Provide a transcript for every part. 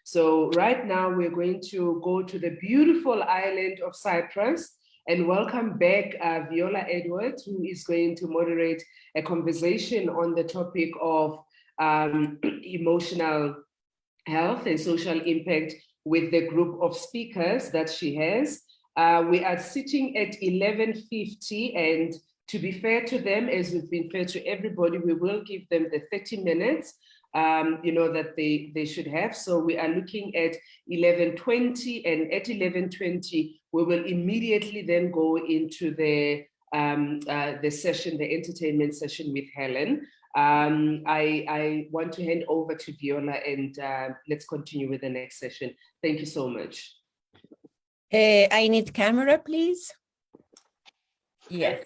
So right now we're going to go to the beautiful island of Cyprus and welcome back Viola Edwards, who is going to moderate a conversation on the topic of emotional health and social impact with the group of speakers that she has. We are sitting at 11:50, and to be fair to them, as we've been fair to everybody, we will give them the 30 minutes that they should have. So we are looking at 11:20, and at 11:20, we will immediately then go into the session, the entertainment session with Helen. I want to hand over to Viola, and let's continue with the next session. Thank you so much. I need camera, please. Yes.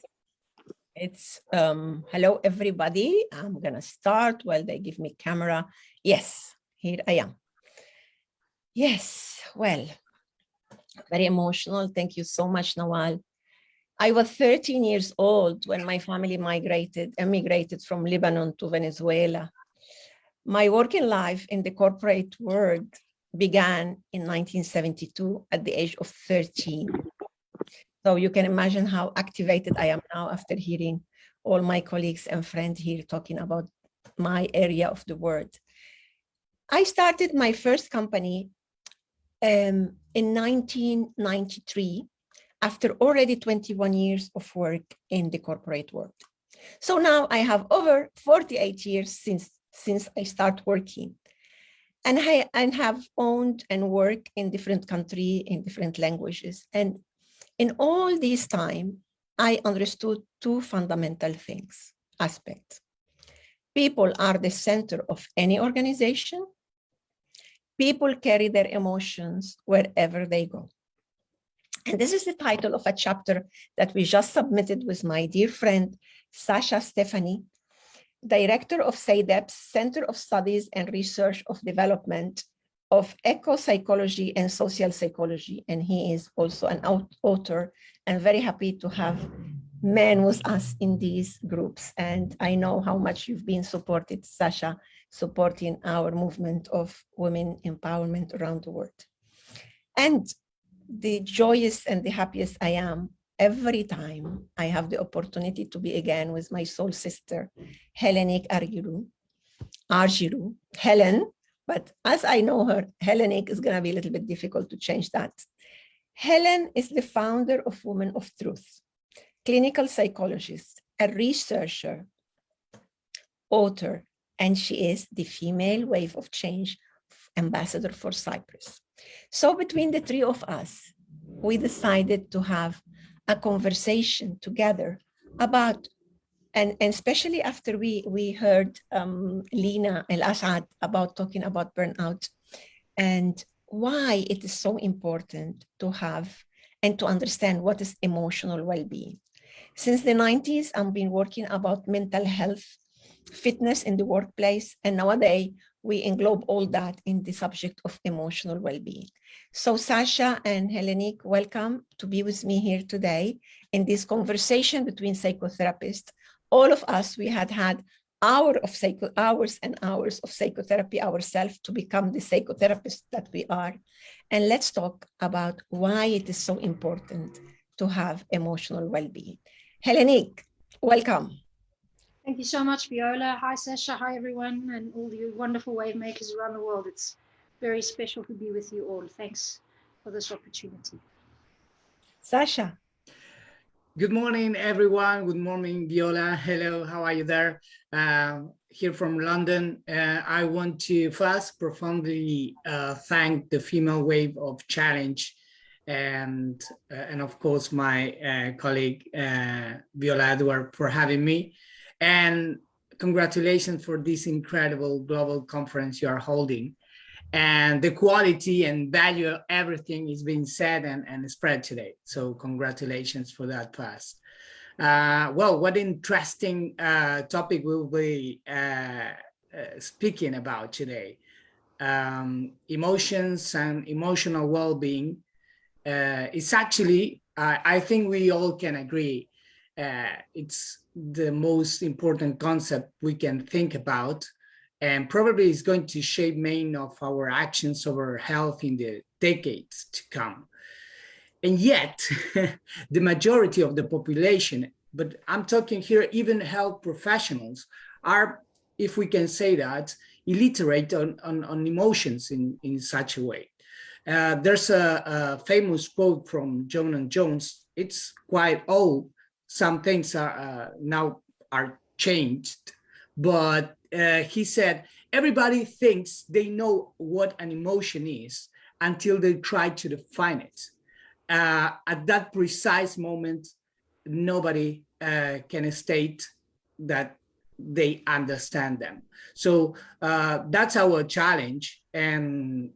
It's hello everybody. I'm gonna start while they give me camera. Yes, here I am. Yes, well, very emotional. Thank you so much, Nawal. I was 13 years old when my family emigrated from Lebanon to Venezuela. My working life in the corporate world began in 1972 at the age of 13. So you can imagine how activated I am now after hearing all my colleagues and friends here talking about my area of the world. I started my first company in 1993 after already 21 years of work in the corporate world. So now I have over 48 years since I start working. And I have owned and worked in different countries, in different languages. And in all this time, I understood two fundamental aspects. People are the center of any organization. People carry their emotions wherever they go. And this is the title of a chapter that we just submitted with my dear friend, Saxa Stephanie, Director of CEDEP's Center of Studies and Research of Development of Eco-Psychology and Social Psychology. And he is also an author, and very happy to have men with us in these groups. And I know how much you've been supported, Saxa, supporting our movement of women empowerment around the world. And the joyous and the happiest I am every time I have the opportunity to be again with my soul sister, Hellenic Argyrou, Helen, but as I know her, Hellenic is going to be a little bit difficult to change that. Helen is the founder of Women of Truth, clinical psychologist, a researcher, author, and she is the female wave of change ambassador for Cyprus. So between the three of us, we decided to have a conversation together about, and especially after we heard Lina El-Assad about talking about burnout and why it is so important to have and to understand what is emotional well-being. Since the 90s, I've been working about mental health, fitness in the workplace, and nowadays we englobe all that in the subject of emotional well-being. So Saxa and Hellenic, welcome to be with me here today in this conversation between psychotherapists. All of us, we had hours and hours of psychotherapy ourselves to become the psychotherapists that we are. And let's talk about why it is so important to have emotional well-being. Hellenic, welcome. Thank you so much, Viola. Hi, Saxa. Hi, everyone, and all you wonderful wave makers around the world. It's very special to be with you all. Thanks for this opportunity. Saxa. Good morning, everyone. Good morning, Viola. Hello, how are you there? Here from London. I want to first profoundly thank the Female Wave of Challenge and of course, my colleague, Viola Edward, for having me. And congratulations for this incredible global conference you are holding. And the quality and value of everything is being said and spread today. So congratulations for that first. Well, what interesting topic we'll be speaking about today. Emotions and emotional well-being. It's actually, I think we all can agree, it's the most important concept we can think about and probably is going to shape many of our actions over health in the decades to come. And yet, the majority of the population, but I'm talking here even health professionals, are, if we can say that, illiterate on emotions in such a way. There's a famous quote from John and Jones. It's quite old. Some things are now are changed, but he said, everybody thinks they know what an emotion is until they try to define it. At that precise moment, nobody can state that they understand them. So that's our challenge, and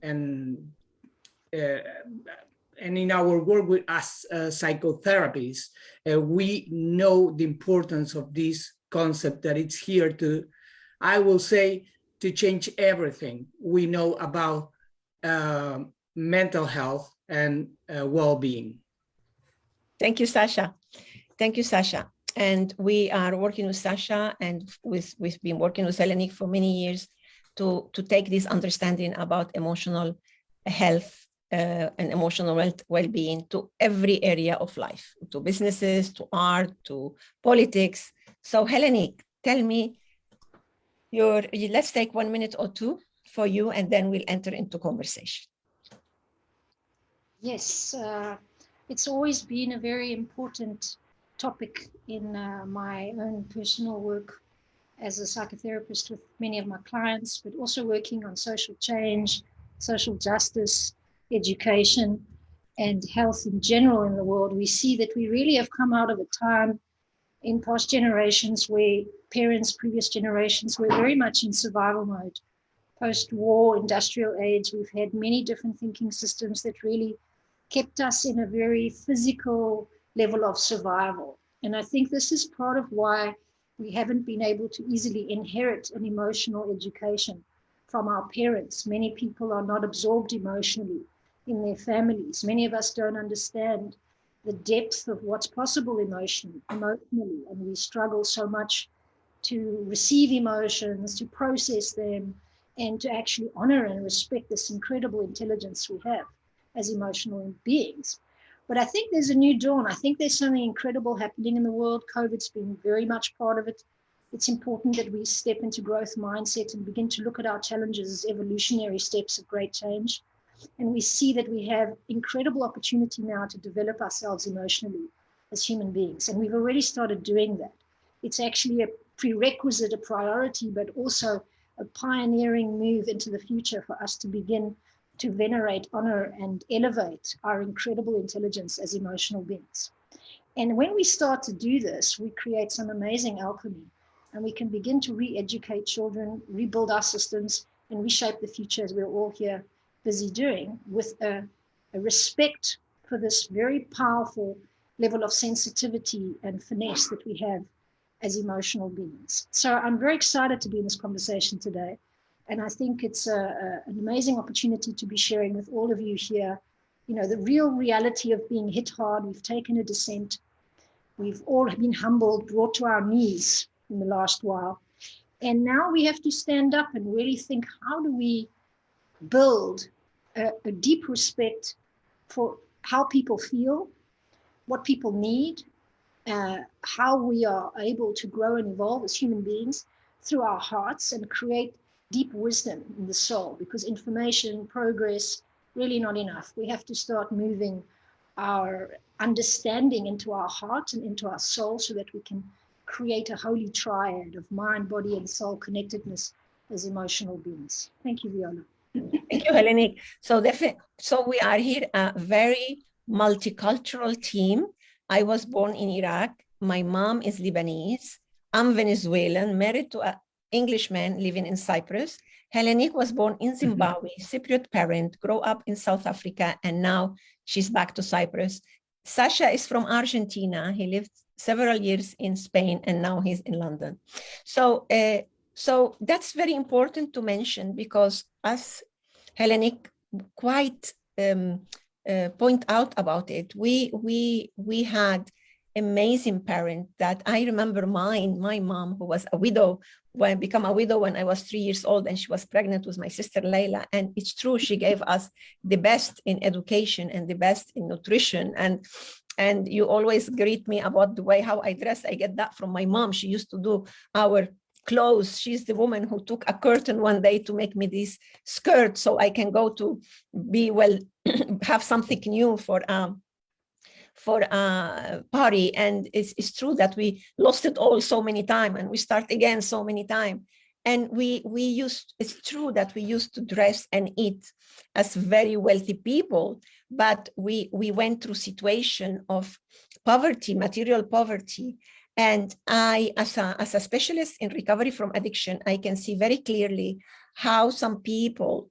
in our work with us psychotherapists, we know the importance of this concept, that it's here to, I will say, to change everything we know about mental health and well-being. Thank you, Sasha. Thank you, Sasha. And we are working with Sasha, and we've been working with Hellenic for many years to take this understanding about emotional health and emotional well-being to every area of life, to businesses, to art, to politics. So Hellenic, tell me, let's take 1 minute or two for you, and then we'll enter into conversation. Yes, it's always been a very important topic in my own personal work as a psychotherapist with many of my clients, but also working on social change, social justice, education, and health in general in the world. We see that we really have come out of a time in past generations where parents, previous generations, were very much in survival mode. Post-war, industrial age, we've had many different thinking systems that really kept us in a very physical level of survival. And I think this is part of why we haven't been able to easily inherit an emotional education from our parents. Many people are not absorbed emotionally in their families. Many of us don't understand the depth of what's possible emotionally, and we struggle so much to receive emotions, to process them, and to actually honor and respect this incredible intelligence we have as emotional beings. But I think there's a new dawn. I think there's something incredible happening in the world. COVID's been very much part of it. It's important that we step into growth mindset and begin to look at our challenges as evolutionary steps of great change. And we see that we have incredible opportunity now to develop ourselves emotionally as human beings. And we've already started doing that. It's actually a prerequisite, a priority, but also a pioneering move into the future for us to begin to venerate, honor, and elevate our incredible intelligence as emotional beings. And when we start to do this, we create some amazing alchemy, and we can begin to re-educate children, rebuild our systems, and reshape the future, as we're all here busy doing, with a respect for this very powerful level of sensitivity and finesse that we have as emotional beings. So I'm very excited to be in this conversation today. And I think it's an amazing opportunity to be sharing with all of you here, you know, the real reality of being hit hard. We've taken a descent. We've all been humbled, brought to our knees in the last while. And now we have to stand up and really think, how do we build a deep respect for how people feel, what people need, how we are able to grow and evolve as human beings through our hearts and create deep wisdom in the soul, because information, progress, really not enough. We have to start moving our understanding into our heart and into our soul so that we can create a holy triad of mind, body, and soul connectedness as emotional beings. Thank you, Viola. Thank you, Hellenic. So we are here a very multicultural team. I was born in Iraq. My mom is Lebanese. I'm Venezuelan, married to an Englishman living in Cyprus. Hellenic was born in Zimbabwe, Cypriot parent, grew up in South Africa, and now she's back to Cyprus. Sasha is from Argentina. He lived several years in Spain, and now he's in London. So that's very important to mention, because as Hellenic quite point out about it, we had amazing parent that I remember my mom, who was a widow, become a widow when I was 3 years old, and she was pregnant with my sister Layla. And it's true, she gave us the best in education and the best in nutrition. And you always greet me about the way how I dress. I get that from my mom. She used to do our clothes. She's the woman who took a curtain one day to make me this skirt so I can go to be well, have something new for a party. And it's true that we lost it all so many times, and we start again so many times. And it's true that we used to dress and eat as very wealthy people, but we went through situation of poverty, material poverty. And I, as a specialist in recovery from addiction, I can see very clearly how some people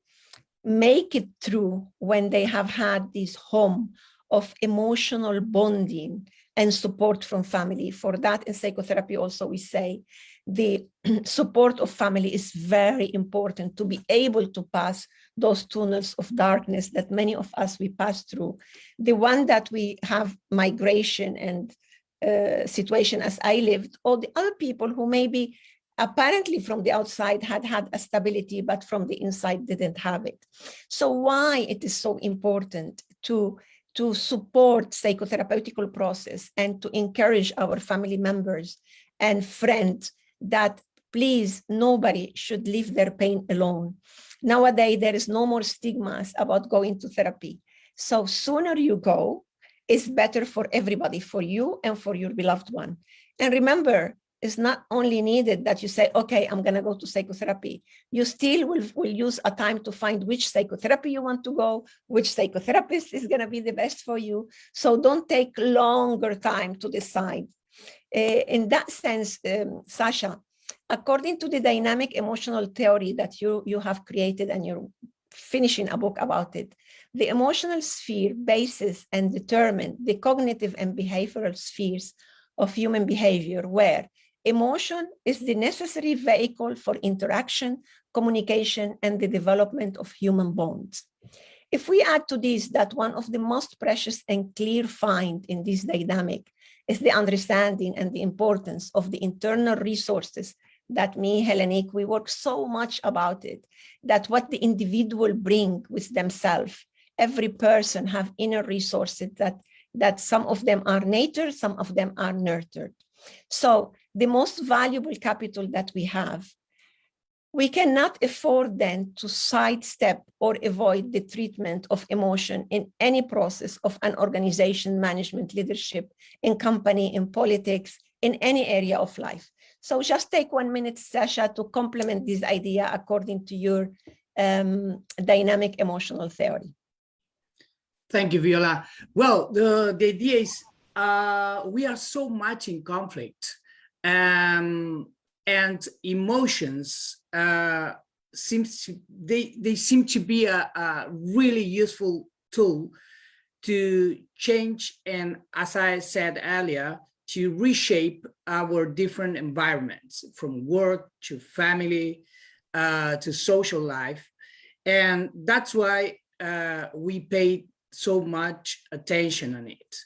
make it through when they have had this home of emotional bonding and support from family. For that, in psychotherapy also, we say the support of family is very important to be able to pass those tunnels of darkness that many of us, we pass through. The one that we have migration and situation as I lived, or the other people who maybe apparently from the outside had a stability, but from the inside didn't have it. So why it is so important to support psychotherapeutical process and to encourage our family members and friends that please, nobody should leave their pain alone. Nowadays, there is no more stigmas about going to therapy. So sooner you go, it's better for everybody, for you and for your beloved one. And remember, it's not only needed that you say, okay, I'm going to go to psychotherapy. You still will use a time to find which psychotherapy you want to go, which psychotherapist is going to be the best for you. So don't take longer time to decide. In that sense, Sasha, according to the dynamic emotional theory that you have created and you're finishing a book about it, the emotional sphere bases and determine the cognitive and behavioral spheres of human behavior, where emotion is the necessary vehicle for interaction, communication, and the development of human bonds. If we add to this that one of the most precious and clear find in this dynamic is the understanding and the importance of the internal resources that me, Hellenic, we work so much about it, that what the individual bring with themselves, every person have inner resources that some of them are natured, some of them are nurtured. So the most valuable capital that we have, we cannot afford then to sidestep or avoid the treatment of emotion in any process of an organization, management, leadership, in company, in politics, in any area of life. So just take 1 minute, Sasha, to complement this idea according to your dynamic emotional theory. Thank you, Viola. Well, the idea is we are so much in conflict, and emotions seem to be a really useful tool to change, and as I said earlier, to reshape our different environments, from work to family to social life. And that's why we pay so much attention on it,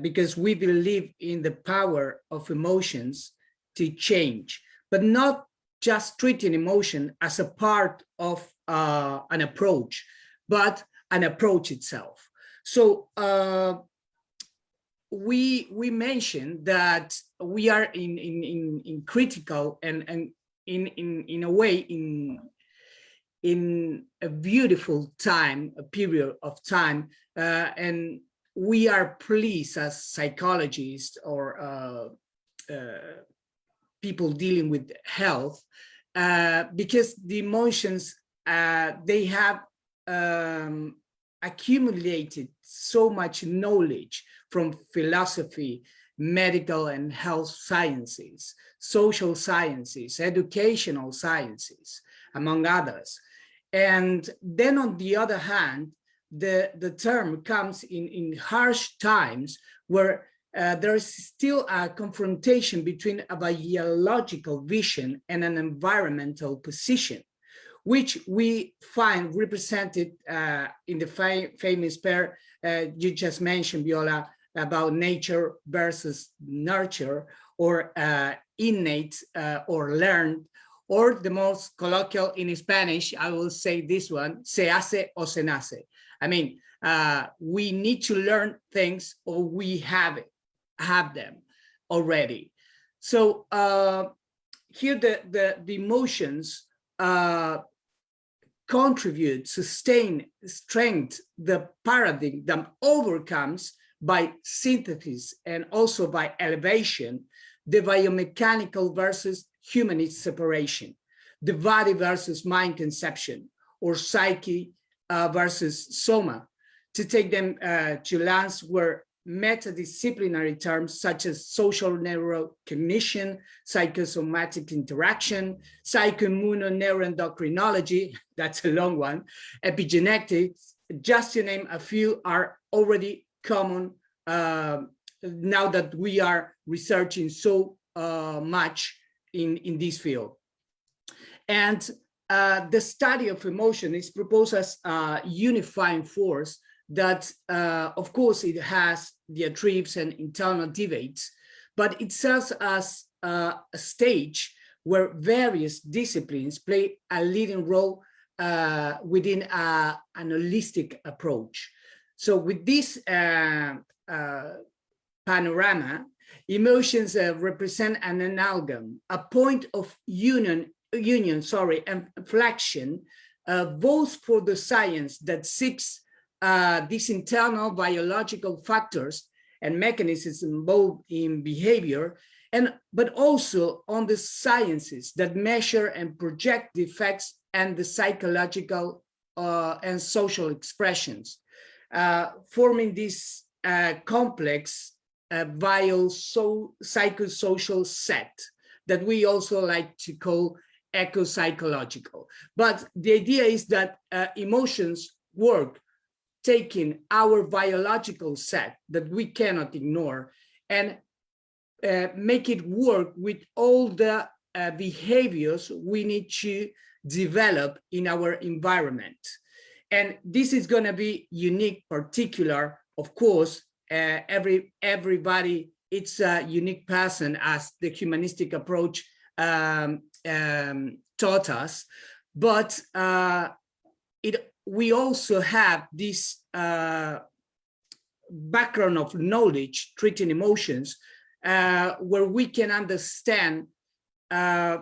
because we believe in the power of emotions to change, but not just treating emotion as a part of an approach, but an approach itself. So we mentioned that we are in critical and in a way in a beautiful time, a period of time, and we are pleased as psychologists or people dealing with health, because the emotions, they have accumulated so much knowledge from philosophy, medical and health sciences, social sciences, educational sciences, among others. And then on the other hand, the term comes in harsh times where there is still a confrontation between a biological vision and an environmental position, which we find represented in the famous pair you just mentioned, Viola, about nature versus nurture, or innate or learned, or the most colloquial in Spanish, I will say this one, se hace o se nace. I mean, we need to learn things, or we have them already. So here the emotions contribute, sustain, strength the paradigm that overcomes by synthesis and also by elevation the biomechanical versus humanist separation, the body versus mind conception, or psyche versus soma, to take them to lands where metadisciplinary terms such as social neurocognition, psychosomatic interaction, psychoimmunoneuroendocrinology, that's a long one, epigenetics, just to name a few, are already common now that we are researching so much in this field. And the study of emotion is proposed as a unifying force that, of course, it has diatribes and internal debates, but it serves as a stage where various disciplines play a leading role within an holistic approach. So with this panorama, emotions represent an amalgam, a point of union, and inflection, both for the science that seeks these internal biological factors and mechanisms involved in behavior, but also on the sciences that measure and project the effects and the psychological and social expressions, forming this complex psychosocial set that we also like to call eco-psychological. But the idea is that emotions work taking our biological set that we cannot ignore and make it work with all the behaviors we need to develop in our environment. And this is going to be unique, particular, of course. Everybody, it's a unique person, as the humanistic approach taught us, but we also have this background of knowledge treating emotions, where we can understand a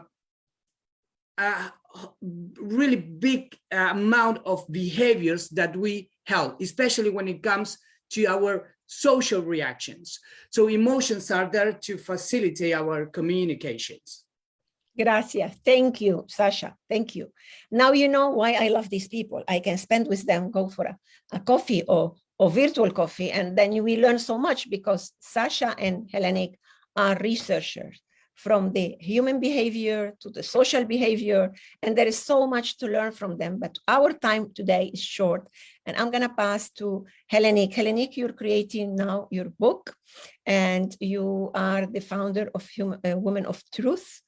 really big amount of behaviors that we help, especially when it comes to our social reactions. So emotions are there to facilitate our communications. Gracias. Thank you, Sasha. Thank you. Now you know why I love these people. I can spend with them, go for a coffee or virtual coffee, and then you will learn so much, because Sasha and Hellenic are researchers from the human behavior to the social behavior, and there is so much to learn from them. But our time today is short, and I'm going to pass to Hellenic. Hellenic, you're creating now your book, and you are the founder of Women of Truth.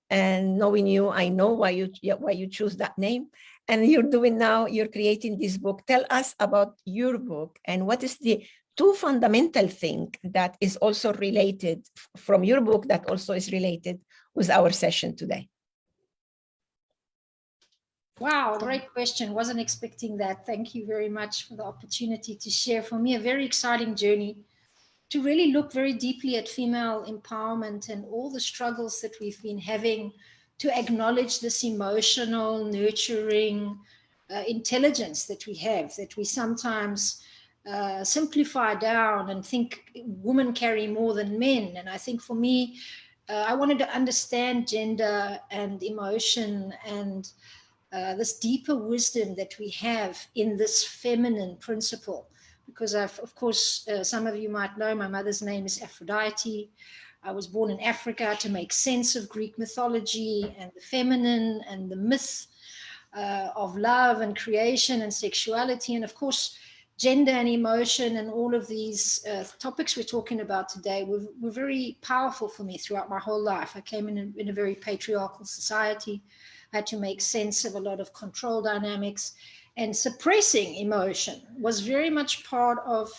And knowing you, I know why you choose that name. And you're creating this book. Tell us about your book and what is the two fundamental thing that is also related from your book that also is related with our session today. Wow, great question. Wasn't expecting that. Thank you very much for the opportunity to share. For me, a very exciting journey to really look very deeply at female empowerment and all the struggles that we've been having, to acknowledge this emotional, nurturing intelligence that we have, that we sometimes simplify down and think women carry more than men. And I think for me, I wanted to understand gender and emotion and this deeper wisdom that we have in this feminine principle. Because of course, some of you might know my mother's name is Aphrodite. I was born in Africa to make sense of Greek mythology and the feminine and the myth of love and creation and sexuality. And of course, gender and emotion and all of these topics we're talking about today were very powerful for me throughout my whole life. I came in a very patriarchal society. I had to make sense of a lot of control dynamics. And suppressing emotion was very much part of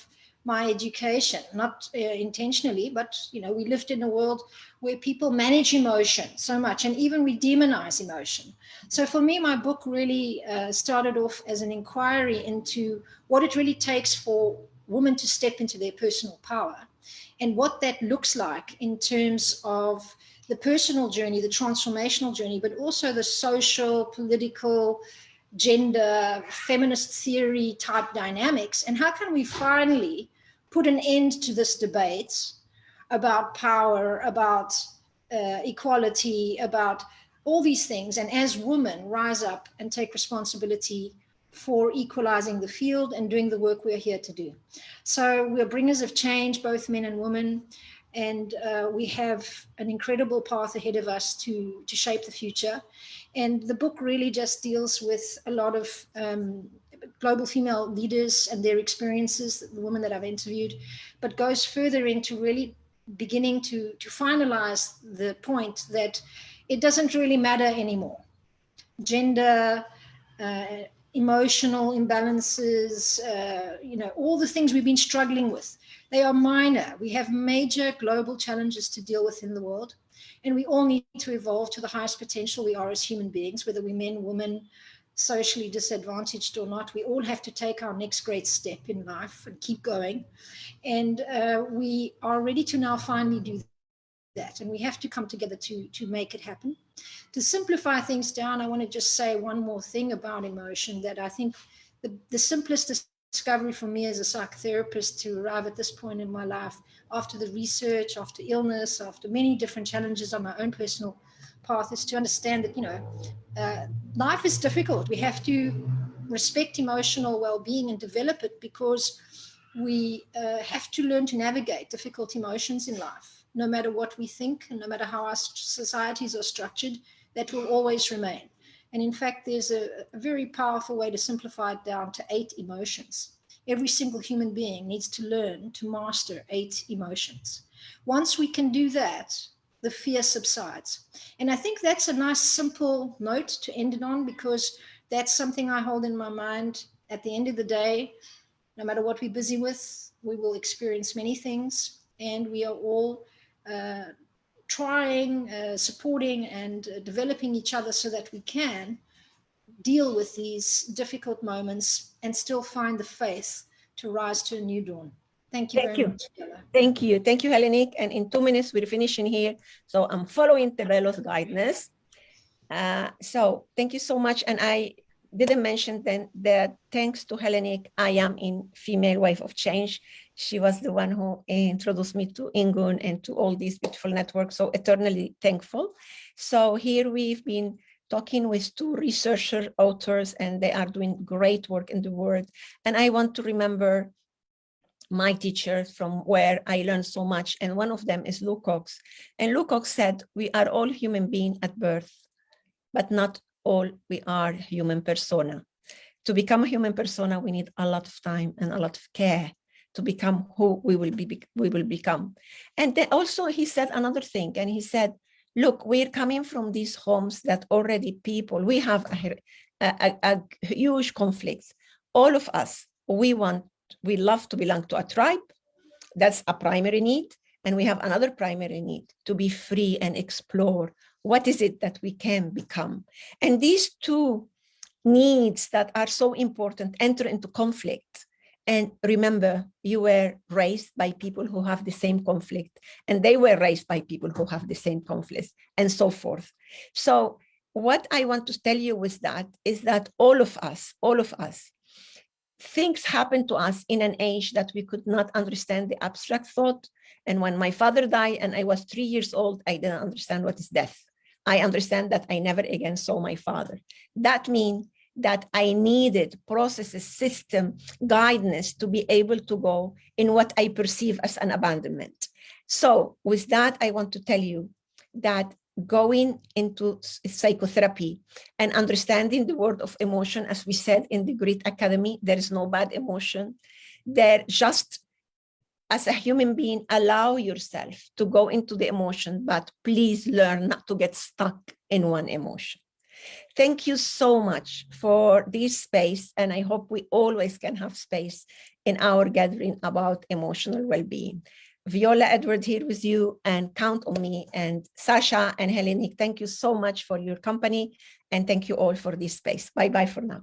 my education, not intentionally, but we lived in a world where people manage emotion so much, and even we demonize emotion. So for me, my book really started off as an inquiry into what it really takes for women to step into their personal power, and what that looks like in terms of the personal journey, the transformational journey, but also the social, political, gender, feminist theory type dynamics. And how can we finally put an end to this debate about power, about equality, about all these things, and as women rise up and take responsibility for equalizing the field and doing the work we're here to do. So we're bringers of change, both men and women, and we have an incredible path ahead of us to shape the future. And the book really just deals with a lot of global female leaders and their experiences, the women that I've interviewed, but goes further into really beginning to finalize the point that it doesn't really matter anymore. Gender, emotional imbalances, all the things we've been struggling with, they are minor. We have major global challenges to deal with in the world, and we all need to evolve to the highest potential we are as human beings, whether we're men, women, socially disadvantaged or not. We all have to take our next great step in life and keep going. And we are ready to now finally do that, and we have to come together to make it happen. To simplify things down, I want to just say one more thing about emotion, that I think the simplest discovery for me as a psychotherapist to arrive at this point in my life, after the research, after illness, after many different challenges on my own personal path, is to understand that, life is difficult. We have to respect emotional well-being and develop it, because we have to learn to navigate difficult emotions in life. No matter what we think, and no matter how our societies are structured, that will always remain. And in fact, there's a very powerful way to simplify it down to 8 emotions. Every single human being needs to learn to master 8 emotions. Once we can do that, the fear subsides. And I think that's a nice, simple note to end it on, because that's something I hold in my mind. At the end of the day, no matter what we're busy with, we will experience many things, and we are all trying, supporting, and developing each other so that we can deal with these difficult moments and still find the faith to rise to a new dawn. Thank you very much, Viola. Thank you. Thank you, Hellenic. And in 2 minutes, we're finishing here. So I'm following Tebelo's guidance. So thank you so much. And I didn't mention then that thanks to Hellenic, I am in Female Wave of Change. She was the one who introduced me to Ingun and to all these beautiful networks. So eternally thankful. So here we've been talking with 2 researcher authors, and they are doing great work in the world. And I want to remember my teachers from where I learned so much. And one of them is Fwoc. And Fwoc said, we are all human beings at birth, but not all we are human persona. To become a human persona, we need a lot of time and a lot of care to become who we will become. And then also he said another thing, and he said, look, we're coming from these homes that already people, we have a huge conflict. All of us, we love to belong to a tribe. That's a primary need. And we have another primary need, to be free and explore what is it that we can become. And these 2 needs that are so important enter into conflict. And remember, you were raised by people who have the same conflict, and they were raised by people who have the same conflicts, and so forth. So what I want to tell you with that is that all of us, things happened to us in an age that we could not understand the abstract thought. And when my father died and I was 3 years old, I didn't understand what is death. I understand that I never again saw my father. That means that I needed processes, system, guidance to be able to go in what I perceive as an abandonment. So with that, I want to tell you that going into psychotherapy and understanding the world of emotion, as we said in the Great Academy, there is no bad emotion. There just, as a human being, allow yourself to go into the emotion, but please learn not to get stuck in one emotion. Thank you so much for this space, and I hope we always can have space in our gathering about emotional well-being. Viola, Edward here with you, and count on me. And Sasha and Hellenic, thank you so much for your company, and thank you all for this space. Bye-bye for now.